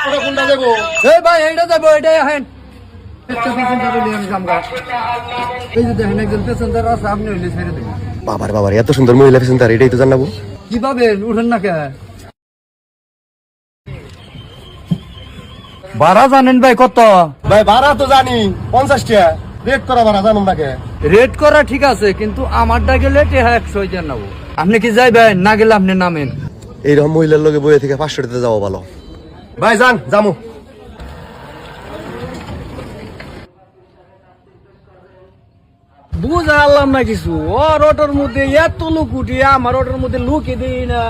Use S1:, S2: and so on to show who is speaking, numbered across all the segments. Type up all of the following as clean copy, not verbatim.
S1: ওটা কোনটা যাবো?
S2: এই ভাই এইটা যাবো, এটাই আহেন। এই যে দেখেন একজন পেছনদার আছে, আপনি হইলে ছেড়ে দেবেন।
S3: বাবার এত সুন্দর মহিলা পেছেন তার, এটাই তো জানাবো।
S2: কিভাবে উঠেন না কে?
S1: ভাড়া জানেন ভাই কত? ভাই ভাড়া তো জানি 50 টাকা। রেট করা ভাড়া জানুন নাকি?
S2: রেড করা ঠিক আছে, কিন্তু আমারটা গেলে 100 জানাবো। আপনি কি যাইবেন? না গেলে আপনি নামেন।
S3: এইরকম মহিলার লগে বইয়ে থেকে 500 টাকা যাওয়া ভালো।
S1: ভাই যান, যামু।
S4: বুঝা আল্লাম না কিছু, ওর অটোর মধ্যে এত লোক উঠিয়ে আমার অটোর মধ্যে লুকে দিই না।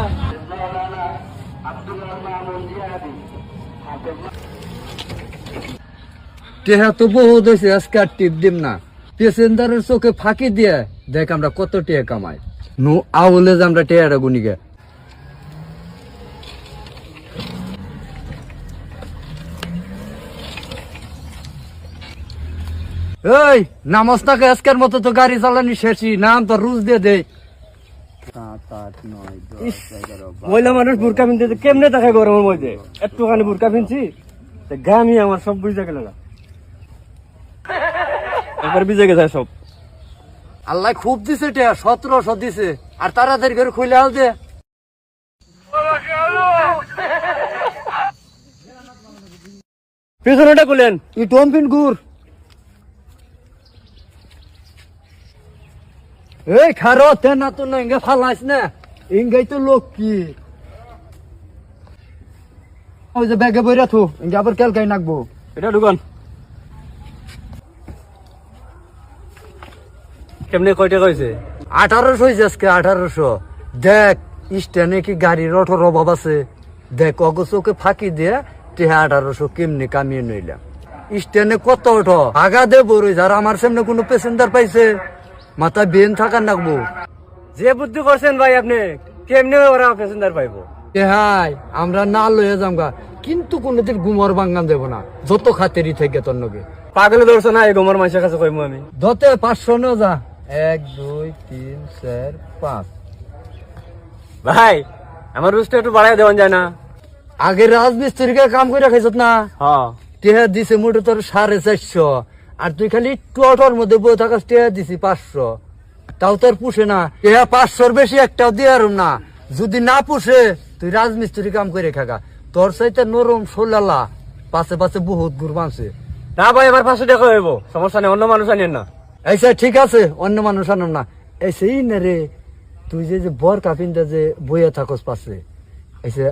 S2: টেহা তো বহুত হয়েছে, আজকে আর টিপ দিম না। প্যাসেঞ্জারের চোখে ফাঁকি দিয়ে দেখ আমরা কত টেহা কামাই। নু আউলে যে আমরা টেহাটা গুনিকে। এই নামাজ তাকে আজকের মতো তো গাড়ি চালানি শেষই, নাম তো রুজ দিয়ে দে। 7, 8, 9, 10, 11, 12।
S4: মহিলা মানুষ বুরকা পিনতে কেমনে দেখা গরমের মধ্যে, একটুখানি বুরকা পিনছি গামি আমার সব বুঝে গেল না, একবার ভিজে গেছে সব।
S2: আল্লাহ খুব দিছে টেহা, 1700 দিছে। আর তাড়াতাড়ি করে খুলে আল দে।
S4: পেছনেটা খুলেন।
S2: ই টমপিন গুড়। এই খারো তে না তো না ইঙ্গা ফালাইস না, ইঙ্গাই তো লোক কি। ওই যে ব্যাগে বইরা থু, ইঙ্গা আবার কেলকাই নাকবো।
S4: এটা ঢুকান। কেমনে কয়টা কইছে?
S2: 1800 হয়েছে আজকে, 1800। দেখ স্ট্যান্ডে কি গাড়ির অটোর অভাব আছে? দেখ অগোচকে ফাঁকি দিয়ে টেহা 1800 কেমনি কামিয়ে নইলাম। স্ট্যান্ডে কত অটো আগা দে বড়ই, যারা আমার সামনে কোনো প্যাসেঞ্জার পাইছে মাথা বেন থাকার নাকবো।
S4: যে বুদ্ধি করছেন ভাই আপনি, কেমনে ওরা প্যাসেঞ্জার পাইবো?
S2: হাই আমরা না লয়ে যামগা, কিন্তু কোনদিন গুমর বাঙ্গান দেব না, যত খাতেরি থেকে তোর নগে।
S4: পাগলে ধরছো না, এই গোমর মানুষের কাছে কইমু আমি।
S2: ধতে 500 নে যা। 1, 2, 3, 4, 5।
S4: ভাই আমার রুজটা একটু বাড়াই দেওয়া যায় না?
S2: আগে রাজমিস্ত্রিকে কাম করে খাইছত না,
S4: হ্যাঁ
S2: টেহা দিছে মোটে তোর 450। আর তুই খালি টোটোর মধ্যে বই থাকাস, টেহা দিছি 500। তাও তোর পুষে না, টেহা 500-র বেশি একটাও দিয়ে আর না। যদি না পুষে তুই রাজমিস্ত্রি কাম করে খাগা। তোর চাইতে নরম সোলালা পাশে পাশে বহুত গুড় বাঁচে।
S4: না ভাই আমার 500 টাকা হইব, সমস্যা নেই, অন্য মানুষ আনেন না।
S2: এইসা ঠিক আছে, অন্য মানুষ আনাম না। এইসেই না রে, তুই যে বর কাপিনটা যে বইয়া থাকস পাশে, এইসে